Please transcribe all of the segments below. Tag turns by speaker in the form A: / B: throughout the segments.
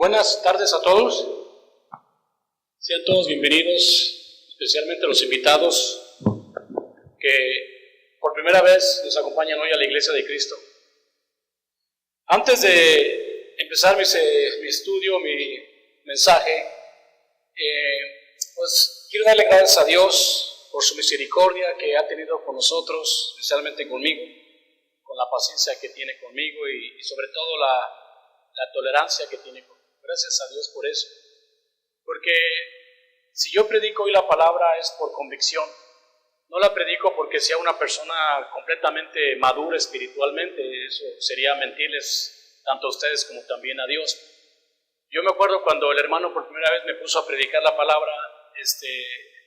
A: Buenas tardes a todos. Sean todos bienvenidos, especialmente los invitados que por primera vez nos acompañan hoy a la Iglesia de Cristo. Antes de empezar mi estudio, mi mensaje, pues quiero darle gracias a Dios por su misericordia que ha tenido con nosotros, especialmente conmigo, con la paciencia que tiene conmigo y sobre todo la tolerancia que tiene conmigo. Gracias a Dios por eso, porque si yo predico hoy la palabra es por convicción, no la predico porque sea una persona completamente madura espiritualmente, eso sería mentirles tanto a ustedes como también a Dios. Yo me acuerdo cuando el hermano por primera vez me puso a predicar la palabra,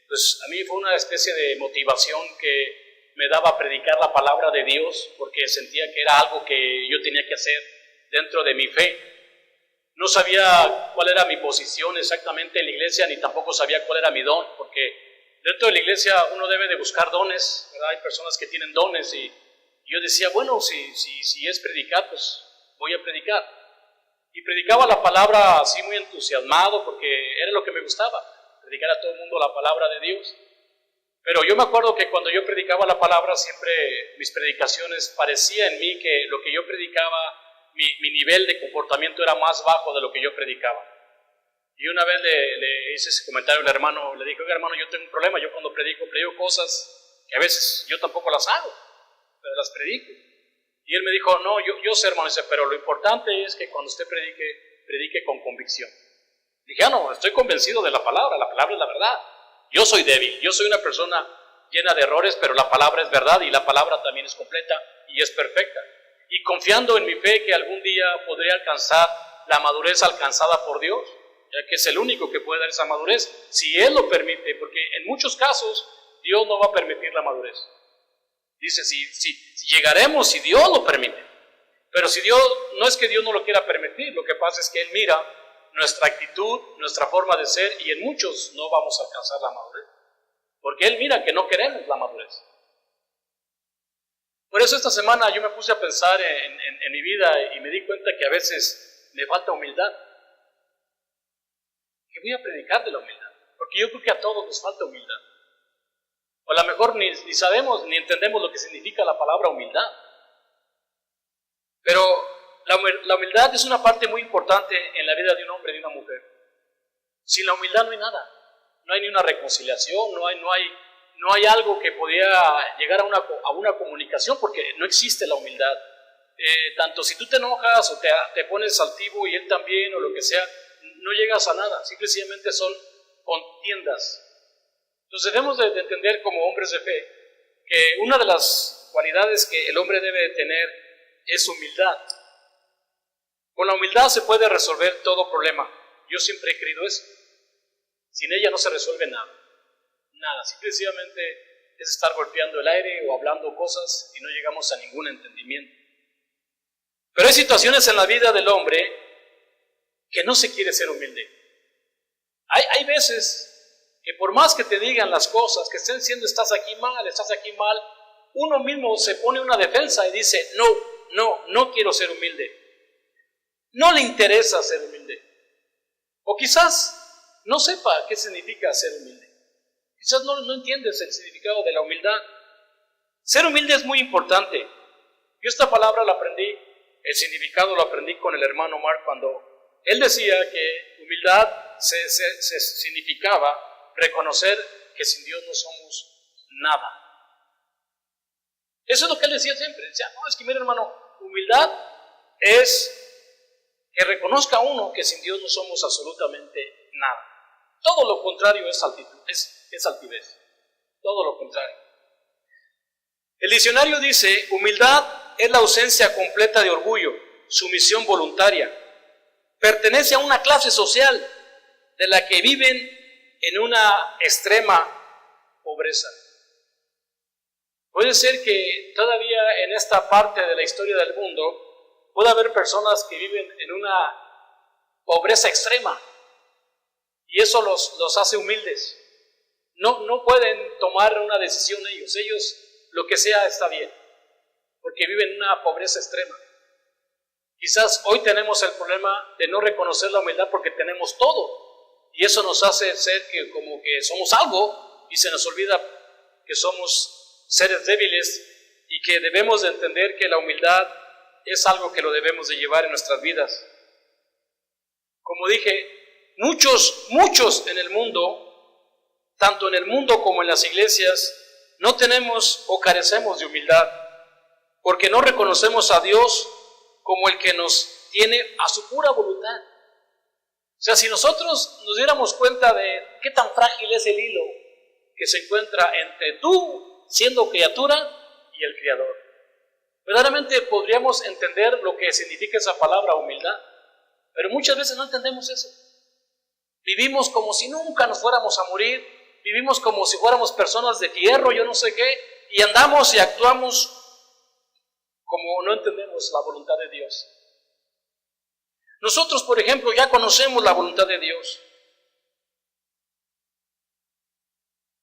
A: pues a mí fue una especie de motivación que me daba a predicar la palabra de Dios, porque sentía que era algo que yo tenía que hacer dentro de mi fe. No sabía cuál era mi posición exactamente en la iglesia, ni tampoco sabía cuál era mi don, porque dentro de la iglesia uno debe de buscar dones, ¿verdad? Hay personas que tienen dones y yo decía, bueno, si es predicar, pues voy a predicar. Y predicaba la palabra así muy entusiasmado, porque era lo que me gustaba, predicar a todo el mundo la palabra de Dios. Pero yo me acuerdo que cuando yo predicaba la palabra, siempre mis predicaciones parecía en mí que lo que yo predicaba, mi nivel de comportamiento era más bajo de lo que yo predicaba. Y una vez le hice ese comentario al hermano, le dije, oiga hermano, yo tengo un problema, yo cuando predico cosas que a veces yo tampoco las hago, pero las predico. Y él me dijo, no, yo sé hermano, dice, pero lo importante es que cuando usted predique con convicción. Dije, no, estoy convencido de la palabra es la verdad. Yo soy débil, yo soy una persona llena de errores, pero la palabra es verdad y la palabra también es completa y es perfecta. Y confiando en mi fe que algún día podré alcanzar la madurez alcanzada por Dios, ya que es el único que puede dar esa madurez, si Él lo permite, porque en muchos casos Dios no va a permitir la madurez. Dice, si llegaremos, si Dios lo permite. Pero si Dios, no es que Dios no lo quiera permitir, lo que pasa es que Él mira nuestra actitud, nuestra forma de ser, y en muchos no vamos a alcanzar la madurez, porque Él mira que no queremos la madurez. Por eso esta semana yo me puse a pensar en mi vida y me di cuenta que a veces me falta humildad. Que voy a predicar de la humildad, porque yo creo que a todos nos falta humildad. O a lo mejor ni sabemos ni entendemos lo que significa la palabra humildad. Pero la humildad es una parte muy importante en la vida de un hombre y de una mujer. Sin la humildad no hay nada. No hay ni una reconciliación, no hay algo que pudiera llegar a una comunicación, porque no existe la humildad. Tanto si tú te enojas o te pones altivo y él también o lo que sea, no llegas a nada, simplemente son contiendas. Entonces debemos de entender como hombres de fe que una de las cualidades que el hombre debe de tener es humildad. Con la humildad se puede resolver todo problema. Yo siempre he creído eso. Sin ella no se resuelve nada. Nada, simplemente es estar golpeando el aire o hablando cosas y no llegamos a ningún entendimiento. Pero hay situaciones en la vida del hombre que no se quiere ser humilde. Hay veces que por más que te digan las cosas, que estén diciendo estás aquí mal, uno mismo se pone una defensa y dice no quiero ser humilde. No le interesa ser humilde. O quizás no sepa qué significa ser humilde. Quizás no entiendes el significado de la humildad. Ser humilde es muy importante. Yo esta palabra la aprendí, el significado lo aprendí con el hermano Mark cuando él decía que humildad se significaba reconocer que sin Dios no somos nada. Eso es lo que él decía siempre. Decía, no, es que mira hermano, humildad es que reconozca uno que sin Dios no somos absolutamente nada. Todo lo contrario es altivez. Todo lo contrario. El diccionario dice, humildad es la ausencia completa de orgullo, sumisión voluntaria. Pertenece a una clase social de la que viven en una extrema pobreza. Puede ser que todavía en esta parte de la historia del mundo pueda haber personas que viven en una pobreza extrema. Y eso los hace humildes. No pueden tomar una decisión ellos lo que sea está bien, porque viven en una pobreza extrema. Quizás hoy tenemos el problema de no reconocer la humildad porque tenemos todo. Y eso nos hace ser que como que somos algo y se nos olvida que somos seres débiles y que debemos de entender que la humildad es algo que lo debemos de llevar en nuestras vidas. Como dije, muchos en el mundo, tanto en el mundo como en las iglesias, no tenemos o carecemos de humildad, porque no reconocemos a Dios como el que nos tiene a su pura voluntad. O sea, si nosotros nos diéramos cuenta de qué tan frágil es el hilo que se encuentra entre tú, siendo criatura, y el Creador, verdaderamente podríamos entender lo que significa esa palabra humildad, pero muchas veces no entendemos eso. Vivimos como si nunca nos fuéramos a morir, vivimos como si fuéramos personas de fierro, yo no sé qué, y andamos y actuamos como no entendemos la voluntad de Dios. Nosotros, por ejemplo, ya conocemos la voluntad de Dios.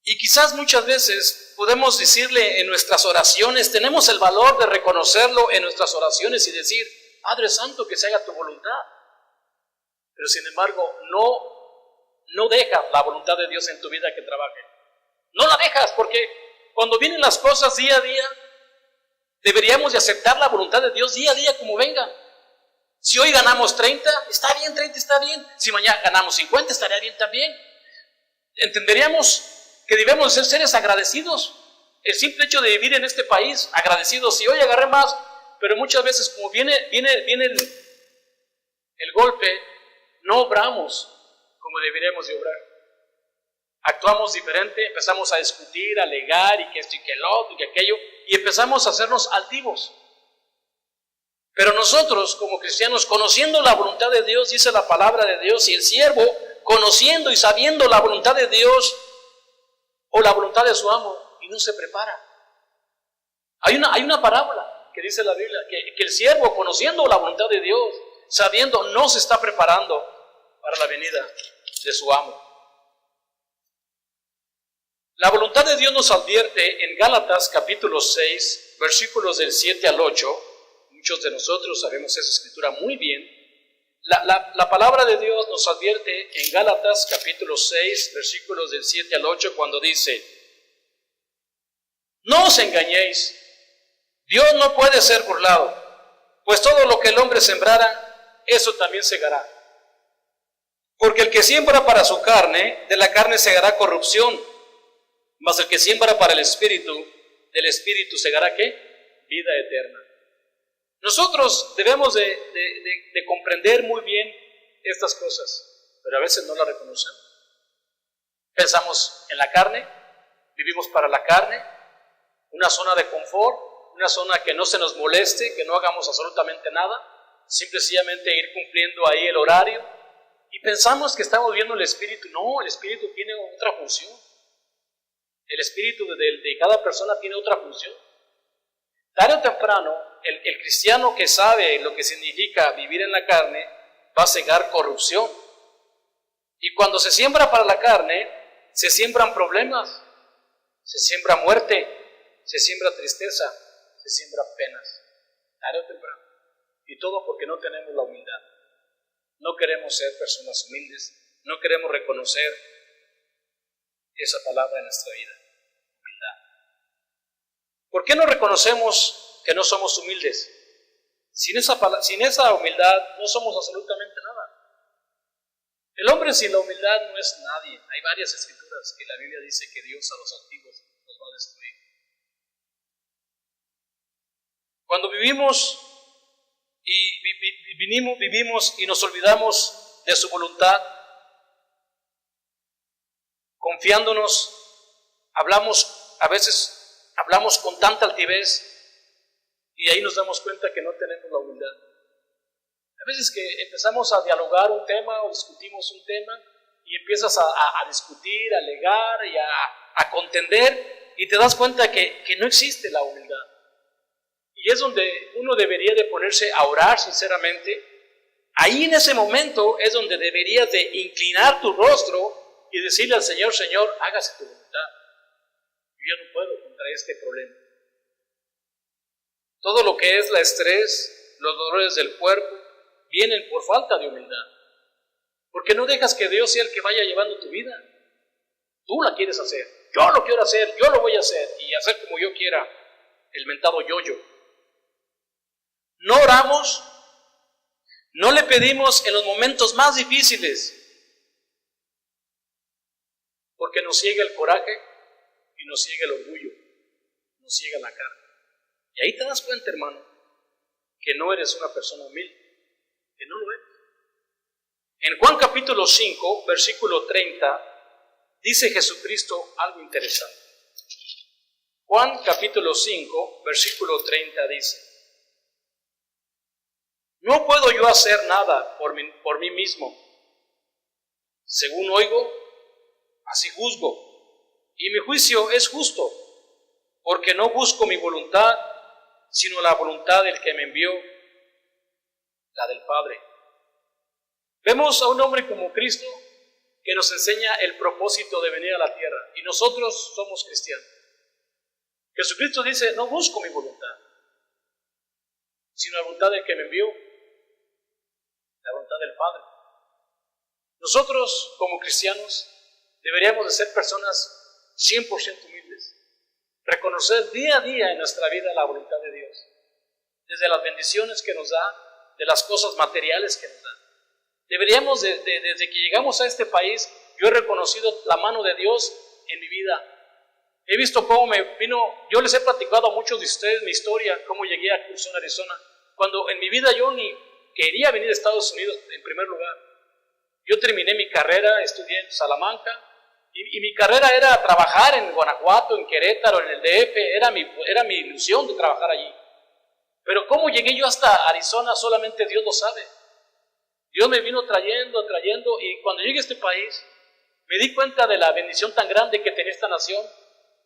A: Y quizás muchas veces podemos decirle en nuestras oraciones, tenemos el valor de reconocerlo en nuestras oraciones y decir, Padre Santo, que se haga tu voluntad. Pero sin embargo, no dejas la voluntad de Dios en tu vida que trabaje. No la dejas, porque cuando vienen las cosas día a día, deberíamos de aceptar la voluntad de Dios día a día como venga. Si hoy ganamos 30, está bien, 30 está bien. Si mañana ganamos 50, estaría bien también. Entenderíamos que debemos ser seres agradecidos. El simple hecho de vivir en este país, agradecidos. Si hoy agarré más, pero muchas veces como viene el golpe, no obramos como deberíamos de obrar. Actuamos diferente, empezamos a discutir, a alegar, y que esto y que lo otro y que aquello, y empezamos a hacernos altivos. Pero nosotros, como cristianos, conociendo la voluntad de Dios, dice la palabra de Dios, y el siervo, conociendo y sabiendo la voluntad de Dios, o la voluntad de su amo, y no se prepara. Hay una parábola que dice la Biblia, que el siervo, conociendo la voluntad de Dios, sabiendo, no se está preparando para la venida de su amo. La voluntad de Dios nos advierte en Gálatas capítulo 6, versículos del 7 al 8. Muchos de nosotros sabemos esa escritura muy bien. La palabra de Dios nos advierte en Gálatas capítulo 6, versículos del 7 al 8, cuando dice, no os engañéis, Dios no puede ser burlado, pues todo lo que el hombre sembrara, eso también segará. Porque el que siembra para su carne, de la carne segará corrupción, mas el que siembra para el Espíritu, del Espíritu segará ¿qué? Vida eterna. Nosotros debemos de comprender muy bien estas cosas, pero a veces no las reconocemos. Pensamos en la carne, vivimos para la carne, una zona de confort, una zona que no se nos moleste, que no hagamos absolutamente nada, simplemente ir cumpliendo ahí el horario, y pensamos que estamos viendo el Espíritu. No, el Espíritu tiene otra función. El espíritu de cada persona tiene otra función. Tarde o temprano, el cristiano que sabe lo que significa vivir en la carne, va a cegar corrupción. Y cuando se siembra para la carne, se siembran problemas, se siembra muerte, se siembra tristeza, se siembra penas. Tarde o temprano. Y todo porque no tenemos la humildad. No queremos ser personas humildes, no queremos reconocer esa palabra en nuestra vida. ¿Por qué no reconocemos que no somos humildes? Sin esa humildad no somos absolutamente nada. El hombre sin la humildad no es nadie. Hay varias escrituras que la Biblia dice que Dios a los altivos los va a destruir. Cuando vivimos y nos olvidamos de su voluntad, confiándonos, a veces hablamos con tanta altivez y ahí nos damos cuenta que no tenemos la humildad. A veces que empezamos a dialogar un tema o discutimos un tema y empiezas a discutir, a alegar y a contender y te das cuenta que no existe la humildad. Y es donde uno debería de ponerse a orar sinceramente. Ahí en ese momento es donde deberías de inclinar tu rostro y decirle al Señor, Señor, hágase tu voluntad. Yo ya no puedo contra este problema. Todo lo que es la estrés, los dolores del cuerpo, vienen por falta de humildad. Porque no dejas que Dios sea el que vaya llevando tu vida. Tú la quieres hacer, yo lo quiero hacer, yo lo voy a hacer, y hacer como yo quiera, el mentado yo-yo. No oramos, no le pedimos en los momentos más difíciles, porque nos ciega el coraje y nos ciega el orgullo, nos ciega la carne. Y ahí te das cuenta, hermano, que no eres una persona humilde, que no lo eres. En Juan capítulo 5, versículo 30, dice Jesucristo algo interesante. Juan capítulo 5, versículo 30 dice: no puedo yo hacer nada por mí mismo. Según oigo, así juzgo. Y mi juicio es justo, porque no busco mi voluntad, sino la voluntad del que me envió, la del Padre. Vemos a un hombre como Cristo que nos enseña el propósito de venir a la tierra, y nosotros somos cristianos. Jesucristo dice: no busco mi voluntad, sino la voluntad del que me envió, la voluntad del Padre. Nosotros como cristianos deberíamos de ser personas 100% humildes, reconocer día a día en nuestra vida la voluntad de Dios, desde las bendiciones que nos da, de las cosas materiales que nos da. Deberíamos, desde que llegamos a este país, yo he reconocido la mano de Dios en mi vida. He visto cómo me vino, yo les he platicado a muchos de ustedes mi historia, cómo llegué a Tucson, Arizona, cuando en mi vida yo ni quería venir a Estados Unidos en primer lugar. Yo terminé mi carrera, estudié en Salamanca, y mi carrera era trabajar en Guanajuato, en Querétaro, en el DF, era mi ilusión de trabajar allí. Pero cómo llegué yo hasta Arizona, solamente Dios lo sabe. Dios me vino trayendo, y cuando llegué a este país, me di cuenta de la bendición tan grande que tenía esta nación.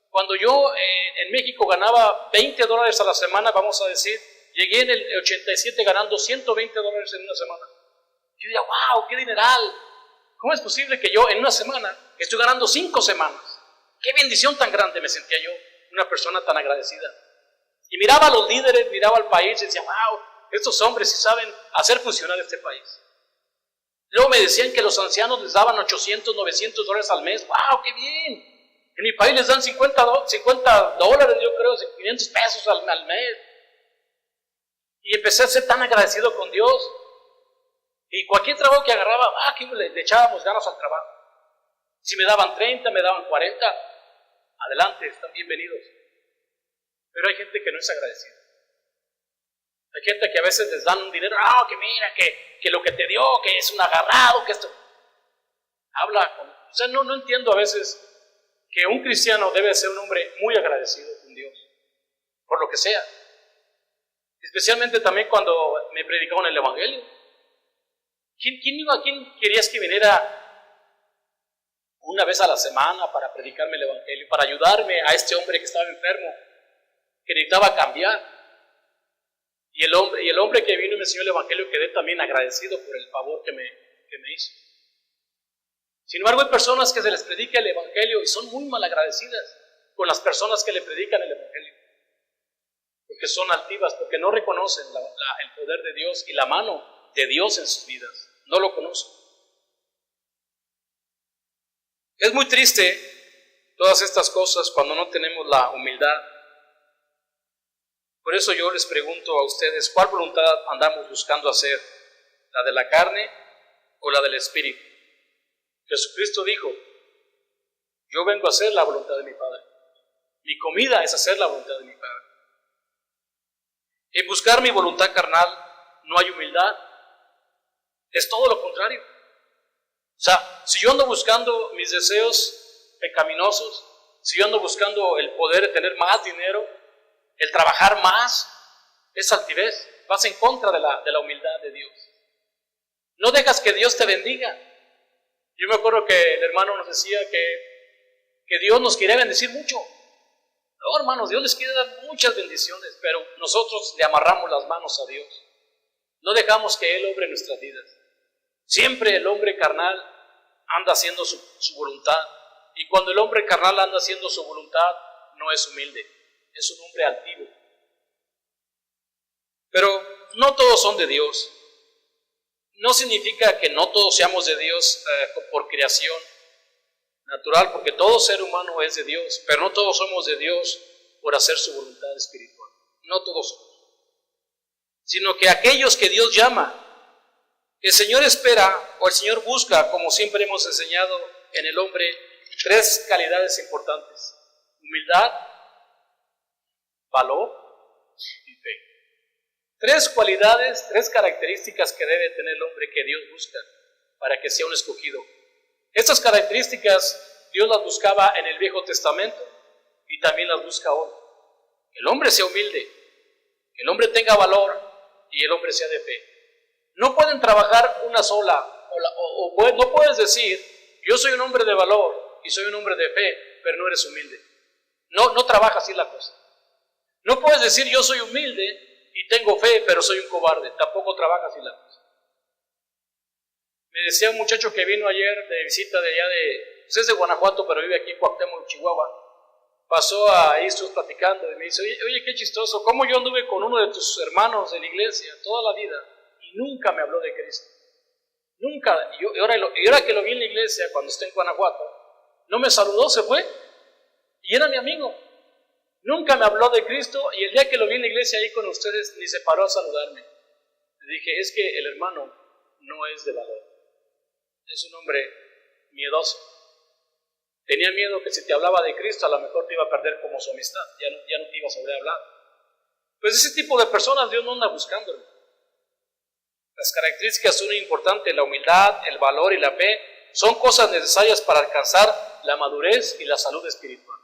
A: Cuando yo en México ganaba $20 a la semana, vamos a decir, llegué en el 87 ganando $120 en una semana. Yo decía: wow, qué dineral. ¿Cómo es posible que yo en una semana estoy ganando 5 semanas? Qué bendición tan grande me sentía yo, una persona tan agradecida. Y miraba a los líderes, miraba al país y decía: wow, estos hombres sí saben hacer funcionar este país. Luego me decían que los ancianos les daban $800, $900 al mes. ¡Wow, qué bien! En mi país les dan $50, yo creo, $500 al mes. Y empecé a ser tan agradecido con Dios. Y cualquier trabajo que agarraba, le echábamos ganas al trabajo. Si me daban 30, me daban 40, adelante, están bienvenidos. Pero hay gente que no es agradecida. Hay gente que a veces les dan un dinero, que mira, que lo que te dio, que es un agarrado, que esto. No entiendo a veces que un cristiano debe ser un hombre muy agradecido con Dios, por lo que sea. Especialmente también cuando me predicaban el Evangelio. ¿Quién querías que viniera una vez a la semana para predicarme el Evangelio, para ayudarme a este hombre que estaba enfermo, que necesitaba cambiar? Y el hombre que vino y me enseñó el Evangelio, quedé también agradecido por el favor que me hizo. Sin embargo, hay personas que se les predica el Evangelio y son muy mal agradecidas con las personas que le predican el Evangelio, porque son altivas, porque no reconocen el poder de Dios y la mano de Dios en sus vidas, no lo conocen. Es muy triste todas estas cosas cuando no tenemos la humildad. Por eso yo les pregunto a ustedes, ¿cuál voluntad andamos buscando hacer? ¿La de la carne o la del Espíritu? Jesucristo dijo: yo vengo a hacer la voluntad de mi Padre. Mi comida es hacer la voluntad de mi Padre. En buscar mi voluntad carnal no hay humildad. Es todo lo contrario. O sea, si yo ando buscando mis deseos pecaminosos, si yo ando buscando el poder de tener más dinero, el trabajar más, es altivez. Vas en contra de la humildad de Dios. No dejas que Dios te bendiga. Yo me acuerdo que el hermano nos decía que Dios nos quiere bendecir mucho. No, hermanos, Dios les quiere dar muchas bendiciones, pero nosotros le amarramos las manos a Dios. No dejamos que Él obre nuestras vidas. Siempre el hombre carnal anda haciendo su voluntad. Y cuando el hombre carnal anda haciendo su voluntad, no es humilde. Es un hombre altivo. Pero no todos son de Dios. No significa que no todos seamos de Dios por creación natural, porque todo ser humano es de Dios, pero no todos somos de Dios por hacer su voluntad espiritual. No todos somos. Sino que aquellos que Dios llama, el Señor espera o el Señor busca, como siempre hemos enseñado en el hombre, 3 calidades importantes: humildad, valor y fe. 3 cualidades, 3 características que debe tener el hombre que Dios busca para que sea un escogido. Estas características Dios las buscaba en el Viejo Testamento y también las busca hoy. Que el hombre sea humilde, que el hombre tenga valor y el hombre sea de fe. No pueden trabajar una sola, no puedes decir, yo soy un hombre de valor y soy un hombre de fe, pero no eres humilde. No trabaja así la cosa. No puedes decir, yo soy humilde y tengo fe, pero soy un cobarde. Tampoco trabaja así la cosa. Me decía un muchacho que vino ayer de visita de allá pues es de Guanajuato, pero vive aquí en Cuauhtémoc, Chihuahua. Pasó ahí, estuvo platicando y me dice, oye, qué chistoso, ¿cómo yo anduve con uno de tus hermanos de la iglesia toda la vida y nunca me habló de Cristo? Nunca, y ahora que lo vi en la iglesia, cuando esté en Guanajuato, no me saludó, se fue, y era mi amigo. Nunca me habló de Cristo, y el día que lo vi en la iglesia ahí con ustedes, ni se paró a saludarme. Le dije, es que el hermano no es de valor, es un hombre miedoso. Tenía miedo que si te hablaba de Cristo, a lo mejor te iba a perder como su amistad, ya no te iba a sobrehablar. Pues ese tipo de personas Dios no anda buscándolo. Las características son importantes: la humildad, el valor y la fe son cosas necesarias para alcanzar la madurez y la salud espiritual.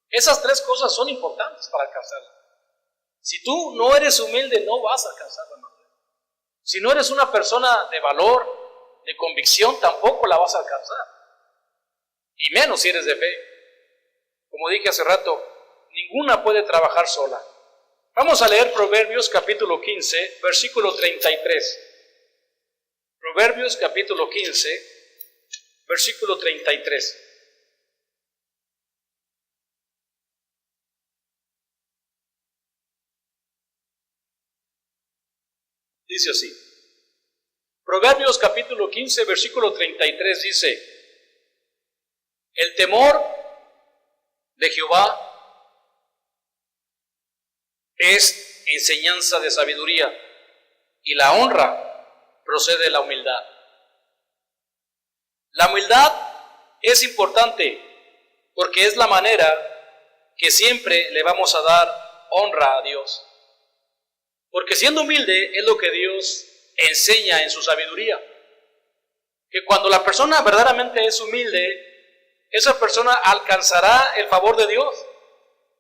A: Esas 3 cosas son importantes para alcanzarla. Si tú no eres humilde, no vas a alcanzar la madurez. Si no eres una persona de valor, de convicción, tampoco la vas a alcanzar. Y menos si eres de fe. Como dije hace rato, ninguna puede trabajar sola. Vamos a leer Proverbios capítulo 15, versículo 33. Proverbios capítulo 15, versículo 33. Dice así. Proverbios capítulo 15, versículo 33 dice: el temor de Jehová es enseñanza de sabiduría, y la honra procede de la humildad. La humildad es importante porque es la manera que siempre le vamos a dar honra a Dios. Porque siendo humilde es lo que Dios enseña en su sabiduría. Que cuando la persona verdaderamente es humilde, esa persona alcanzará el favor de Dios,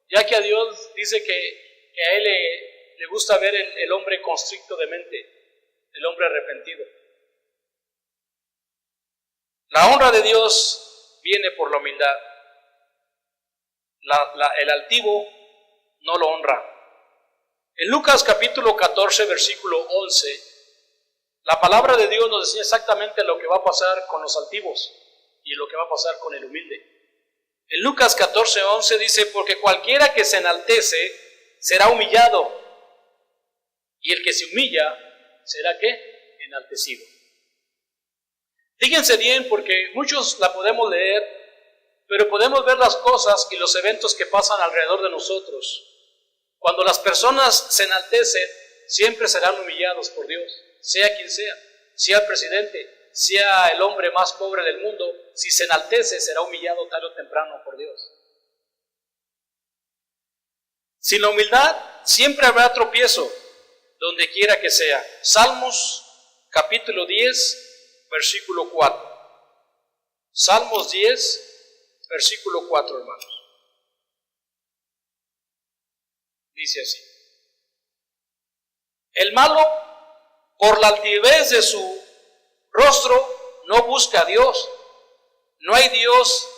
A: ya que a Dios dice que a Él le gusta ver el hombre constricto de mente, el hombre arrepentido. La honra de Dios viene por la humildad. El altivo no lo honra. En Lucas capítulo 14, versículo 11, la palabra de Dios nos enseña exactamente lo que va a pasar con los altivos y lo que va a pasar con el humilde. En Lucas 14, 11 dice: porque cualquiera que se enaltece será humillado, y el que se humilla será ¿qué? Enaltecido. Fíjense bien, porque muchos la podemos leer, pero podemos ver las cosas y los eventos que pasan alrededor de nosotros. Cuando las personas se enaltecen, siempre serán humillados por Dios, sea quien sea el presidente, sea el hombre más pobre del mundo. Si se enaltece, será humillado tarde o temprano por Dios. Sin la humildad, siempre habrá tropiezo, donde quiera que sea. Salmos capítulo 10, versículo 4. Salmos 10, versículo 4, hermanos. Dice así: el malo, por la altivez de su rostro, no busca a Dios. No hay Dios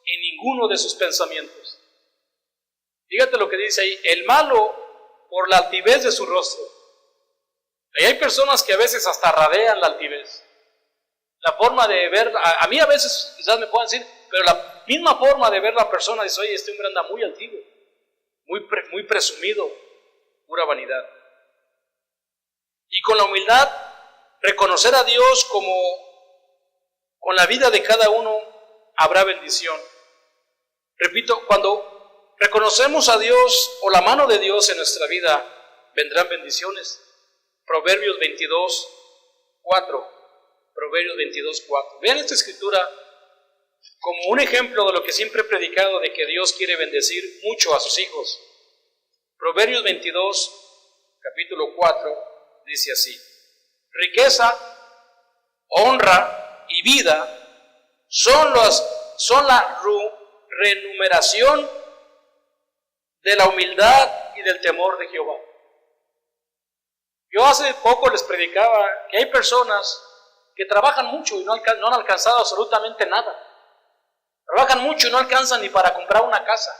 A: en ninguno de sus pensamientos. Fíjate lo que dice ahí: el malo, por la altivez de su rostro. Y hay personas que a veces hasta radean la altivez. La forma de ver, a mí a veces quizás me puedan decir, pero la misma forma de ver la persona dice: oye, este hombre anda muy altivo, muy presumido, pura vanidad. Y con la humildad, reconocer a Dios como con la vida de cada uno habrá bendición. Repito, cuando reconocemos a Dios o la mano de Dios en nuestra vida, vendrán bendiciones. Proverbios 22:4. Proverbios 22:4. Vean esta escritura como un ejemplo de lo que siempre he predicado, de que Dios quiere bendecir mucho a sus hijos. Proverbios 22, capítulo 4, dice así: riqueza, honra y vida son la remuneración de la humildad y del temor de Jehová. Yo hace poco les predicaba que hay personas que trabajan mucho y no han alcanzado absolutamente nada. Trabajan mucho y no alcanzan ni para comprar una casa.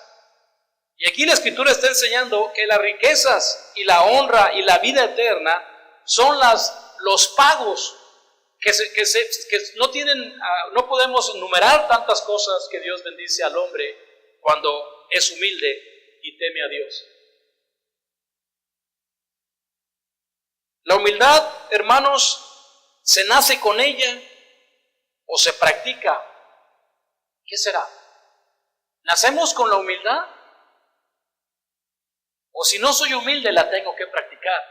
A: Y aquí la Escritura está enseñando que las riquezas y la honra y la vida eterna son los pagos que no podemos enumerar tantas cosas que Dios bendice al hombre cuando es humilde y teme a Dios. La humildad, hermanos, ¿se nace con ella o se practica? ¿Qué será? ¿Nacemos con la humildad? ¿O si no soy humilde la tengo que practicar?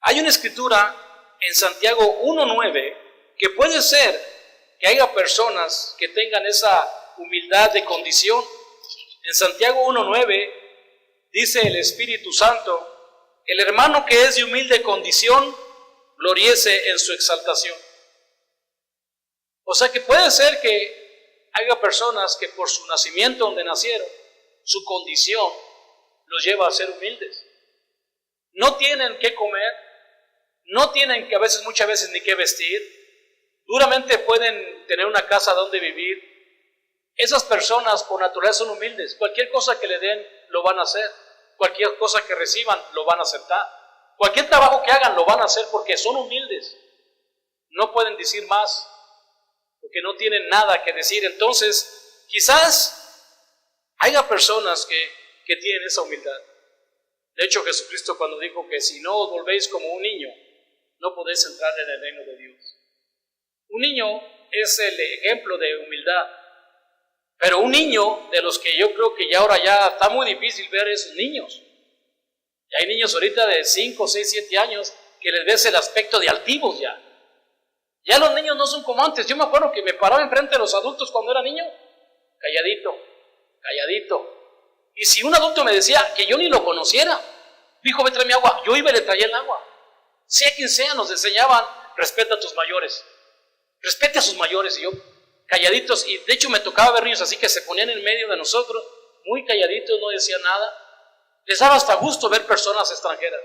A: Hay una escritura en Santiago 1:9 que puede ser que haya personas que tengan esa humildad de condición. En Santiago 1:9 dice el Espíritu Santo: el hermano que es de humilde condición, gloríese en su exaltación. O sea que puede ser que haya personas que por su nacimiento donde nacieron, su condición los lleva a ser humildes. No tienen qué comer, no tienen muchas veces ni qué vestir, duramente pueden tener una casa donde vivir. Esas personas por naturaleza son humildes. Cualquier cosa que le den lo van a hacer. Cualquier cosa que reciban lo van a aceptar. Cualquier trabajo que hagan lo van a hacer porque son humildes. No pueden decir más porque no tienen nada que decir. Entonces, quizás haya personas que tienen esa humildad. De hecho, Jesucristo cuando dijo que si no os volvéis como un niño, no podéis entrar en el reino de Dios. Un niño es el ejemplo de humildad. Pero un niño, de los que yo creo que ahora está muy difícil ver esos niños. Y hay niños ahorita de 5, 6, 7 años que les ves el aspecto de altivos ya. Ya los niños no son como antes. Yo me acuerdo que me paraba enfrente de los adultos cuando era niño, calladito, calladito. Y si un adulto me decía que yo ni lo conociera, dijo, ve, tráeme agua, yo iba y le traía el agua. Sea quien sea, nos enseñaban, respeta a tus mayores. Respete a sus mayores. Y yo, calladitos, y de hecho me tocaba ver niños así que se ponían en medio de nosotros, muy calladitos, no decían nada. Les daba hasta gusto ver personas extranjeras.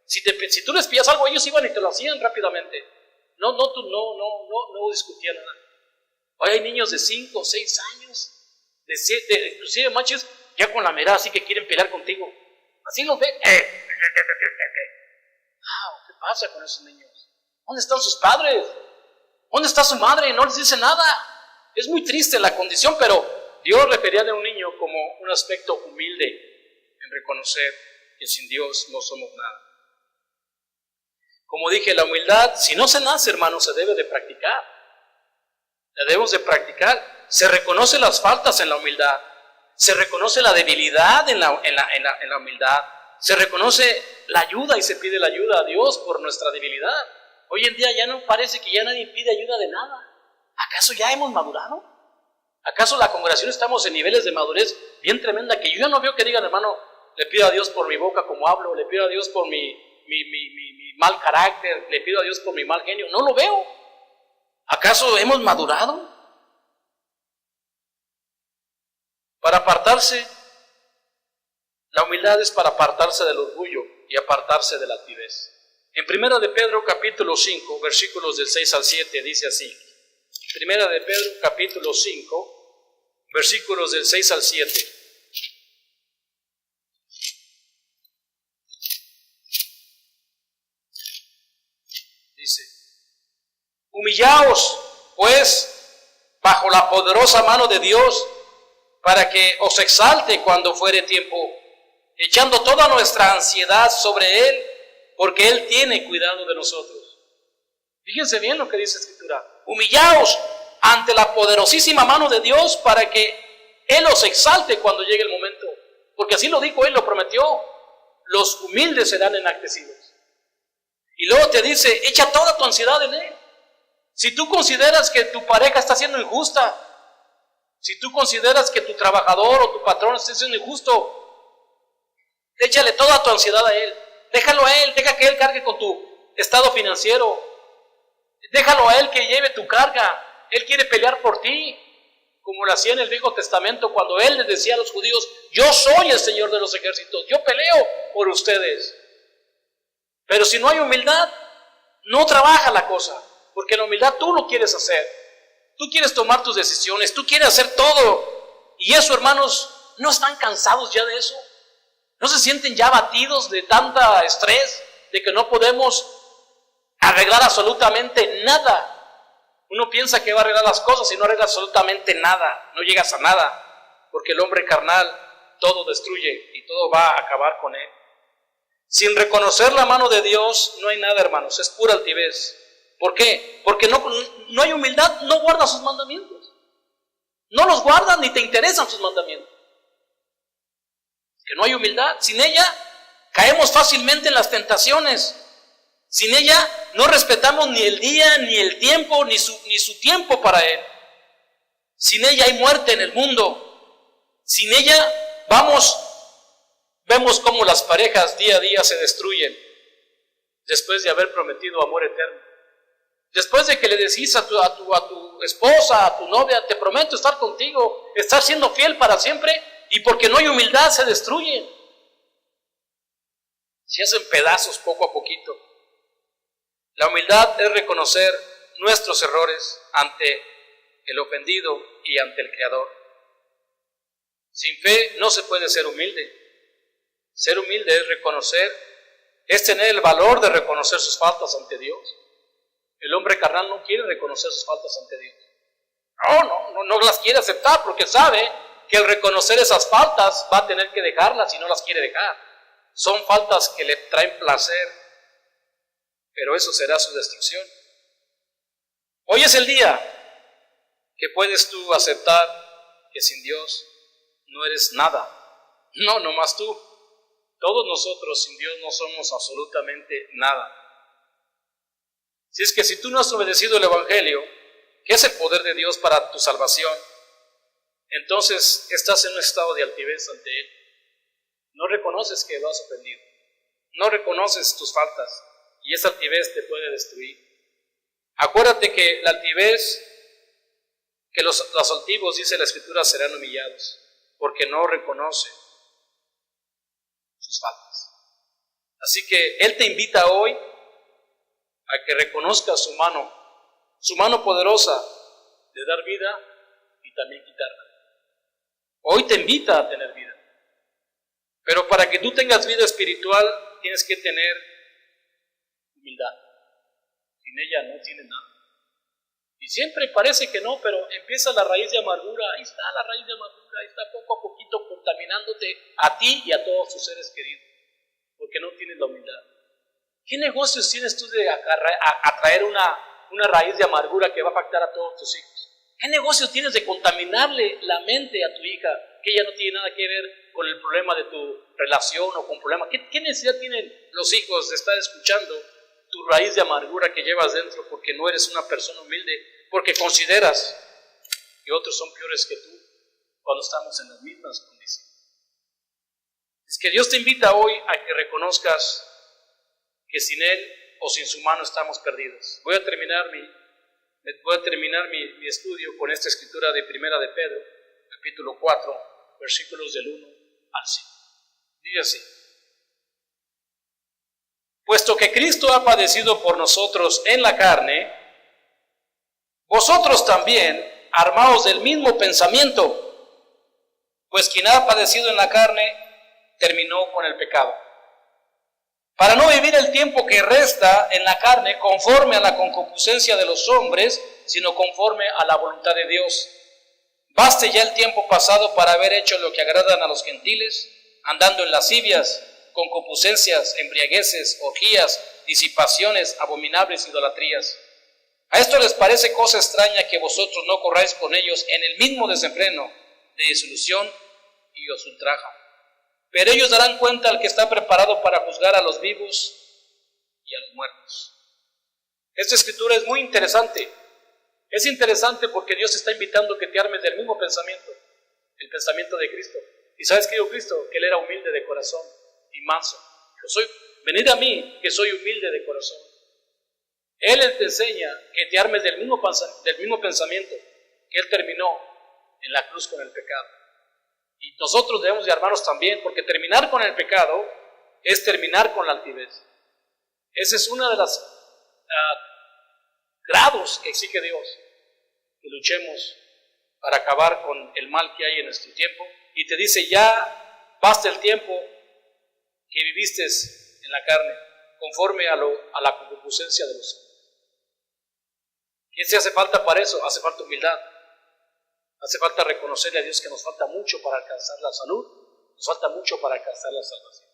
A: Si tú les pedías algo, ellos iban y te lo hacían rápidamente. No discutían nada. Hoy hay niños de 5, 6 años, de 7, inclusive machos, ya con la mirada así que quieren pelear contigo. Así los ven. ¿Qué pasa con esos niños? ¿Dónde están sus padres? ¿Dónde está su madre? No les dice nada. Es muy triste la condición, pero Dios refería de un niño como un aspecto humilde en reconocer que sin Dios no somos nada. Como dije, la humildad, si no se nace, hermano, se debe de practicar. La debemos de practicar. Se reconoce las faltas en la humildad. Se reconoce la debilidad en la humildad. Se reconoce la ayuda y se pide la ayuda a Dios por nuestra debilidad. Hoy en día ya no parece que ya nadie pide ayuda de nada. ¿Acaso ya hemos madurado? ¿Acaso la congregación estamos en niveles de madurez bien tremenda que yo ya no veo que digan, hermano, le pido a Dios por mi boca como hablo, le pido a Dios por mi mal carácter, le pido a Dios por mi mal genio? No lo veo. ¿Acaso hemos madurado? Para apartarse, la humildad es para apartarse del orgullo y apartarse de la altivez. En 1 de Pedro capítulo 5, versículos del 6 al 7, dice así. 1 de Pedro capítulo 5, versículos del 6 al 7. Dice, humillaos, pues, bajo la poderosa mano de Dios, para que os exalte cuando fuere tiempo, echando toda nuestra ansiedad sobre Él, Porque Él tiene cuidado de nosotros. Fíjense bien lo que dice la Escritura. Humillaos ante la poderosísima mano de Dios para que Él os exalte cuando llegue el momento. Porque así lo dijo Él, lo prometió. Los humildes serán enaltecidos. Y luego te dice, echa toda tu ansiedad en Él. Si tú consideras que tu pareja está siendo injusta, si tú consideras que tu trabajador o tu patrón está siendo injusto, échale toda tu ansiedad a Él. Déjalo a Él, deja que Él cargue con tu estado financiero. Déjalo a Él que lleve tu carga. Él quiere pelear por ti, como lo hacía en el Viejo Testamento, cuando Él les decía a los judíos, yo soy el Señor de los ejércitos, yo peleo por ustedes. Pero si no hay humildad, no trabaja la cosa, porque la humildad tú lo quieres hacer. Tú quieres tomar tus decisiones, tú quieres hacer todo. Y eso, hermanos, ¿no están cansados ya de eso? ¿No se sienten ya abatidos de tanta estrés, de que no podemos arreglar absolutamente nada? Uno piensa que va a arreglar las cosas y no arregla absolutamente nada, no llegas a nada, porque el hombre carnal todo destruye y todo va a acabar con él. Sin reconocer la mano de Dios no hay nada, hermanos, es pura altivez. ¿Por qué? Porque no hay humildad, no guarda sus mandamientos. No los guardan ni te interesan sus mandamientos. Que no hay humildad, sin ella caemos fácilmente en las tentaciones. Sin ella no respetamos ni el día, ni el tiempo, ni su tiempo para Él. Sin ella hay muerte en el mundo. Sin ella vemos cómo las parejas día a día se destruyen después de haber prometido amor eterno. Después de que le decís a tu esposa, a tu novia, te prometo estar contigo, estar siendo fiel para siempre, y porque no hay humildad se destruyen. Se hacen pedazos poco a poquito. La humildad es reconocer nuestros errores ante el ofendido y ante el Creador. Sin fe no se puede ser humilde. Ser humilde es tener el valor de reconocer sus faltas ante Dios. El hombre carnal no quiere reconocer sus faltas ante Dios. No las quiere aceptar porque sabe que al reconocer esas faltas va a tener que dejarlas y no las quiere dejar. Son faltas que le traen placer, pero eso será su destrucción. Hoy es el día que puedes tú aceptar que sin Dios no eres nada. No, nomás tú. Todos nosotros sin Dios no somos absolutamente nada. Si tú no has obedecido el Evangelio, que es el poder de Dios para tu salvación, entonces estás en un estado de altivez ante Él. No reconoces que lo has ofendido. No reconoces tus faltas. Y esa altivez te puede destruir. Acuérdate que la altivez, que los altivos, dice la Escritura, serán humillados, porque no reconocen sus faltas. Así que Él te invita hoy a que reconozcas su mano poderosa de dar vida y también quitarla. Hoy te invita a tener vida. Pero para que tú tengas vida espiritual, tienes que tener humildad. Sin ella no tienes nada. Y siempre parece que no, pero empieza la raíz de amargura. Ahí está la raíz de amargura. Ahí está poco a poquito contaminándote a ti y a todos tus seres queridos. Porque no tienes la humildad. ¿Qué negocios tienes tú de atraer una raíz de amargura que va a afectar a todos tus hijos? ¿Qué negocio tienes de contaminarle la mente a tu hija, que ella no tiene nada que ver con el problema de tu relación o con problemas? ¿Qué necesidad tienen los hijos de estar escuchando tu raíz de amargura que llevas dentro porque no eres una persona humilde, porque consideras que otros son peores que tú cuando estamos en las mismas condiciones? Es que Dios te invita hoy a que reconozcas que sin Él o sin su mano estamos perdidos. Voy a terminar mi estudio con esta escritura de Primera de Pedro, capítulo 4, versículos del 1 al 5. Dice así: puesto que Cristo ha padecido por nosotros en la carne, vosotros también armaos del mismo pensamiento, pues quien ha padecido en la carne terminó con el pecado, para no vivir el tiempo que resta en la carne conforme a la concupiscencia de los hombres, sino conforme a la voluntad de Dios. Baste ya el tiempo pasado para haber hecho lo que agradan a los gentiles, andando en lascivias, concupiscencias, embriagueces, orgías, disipaciones, abominables idolatrías. A esto les parece cosa extraña que vosotros no corráis con ellos en el mismo desenfreno de disolución y os ultraja. Pero ellos darán cuenta al que está preparado para juzgar a los vivos y a los muertos. Esta escritura es muy interesante. Es interesante porque Dios te está invitando a que te armes del mismo pensamiento, el pensamiento de Cristo. ¿Y sabes qué dijo Cristo? Que Él era humilde de corazón y manso. Venid a mí, que soy humilde de corazón. Él te enseña que te armes del mismo pensamiento que Él terminó en la cruz con el pecado. Y nosotros debemos de armarnos también, porque terminar con el pecado es terminar con la altivez. Ese es uno de los grados que exige Dios, que luchemos para acabar con el mal que hay en nuestro tiempo. Y te dice, ya basta el tiempo que viviste en la carne, conforme a la concupiscencia de los hombres. ¿Qué se hace falta para eso? Hace falta humildad. Hace falta reconocerle a Dios que nos falta mucho para alcanzar la salud, nos falta mucho para alcanzar la salvación.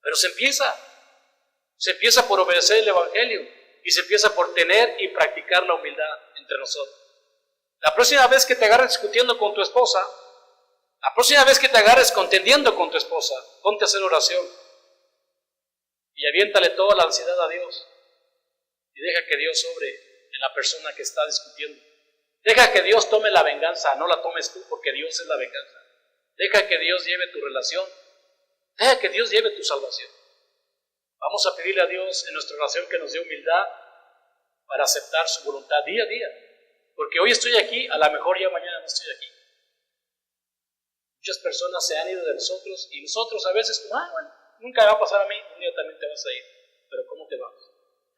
A: Pero se empieza por obedecer el Evangelio y se empieza por tener y practicar la humildad entre nosotros. La próxima vez que te agarres discutiendo con tu esposa, la próxima vez que te agarres contendiendo con tu esposa, ponte a hacer oración y aviéntale toda la ansiedad a Dios y deja que Dios obre en la persona que está discutiendo. Deja que Dios tome la venganza, no la tomes tú, porque Dios es la venganza. Deja que Dios lleve tu relación, deja que Dios lleve tu salvación. Vamos a pedirle a Dios en nuestra oración que nos dé humildad para aceptar su voluntad día a día. Porque hoy estoy aquí, a lo mejor ya mañana no estoy aquí. Muchas personas se han ido de nosotros y nosotros a veces, bueno, nunca va a pasar a mí, un día también te vas a ir. Pero ¿cómo te vas?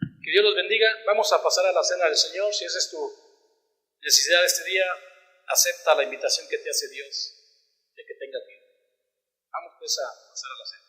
A: Que Dios los bendiga. Vamos a pasar a la cena del Señor. Si esa es tu necesidad de este día, acepta la invitación que te hace Dios de que tengas vida. Vamos pues a pasar a la cena.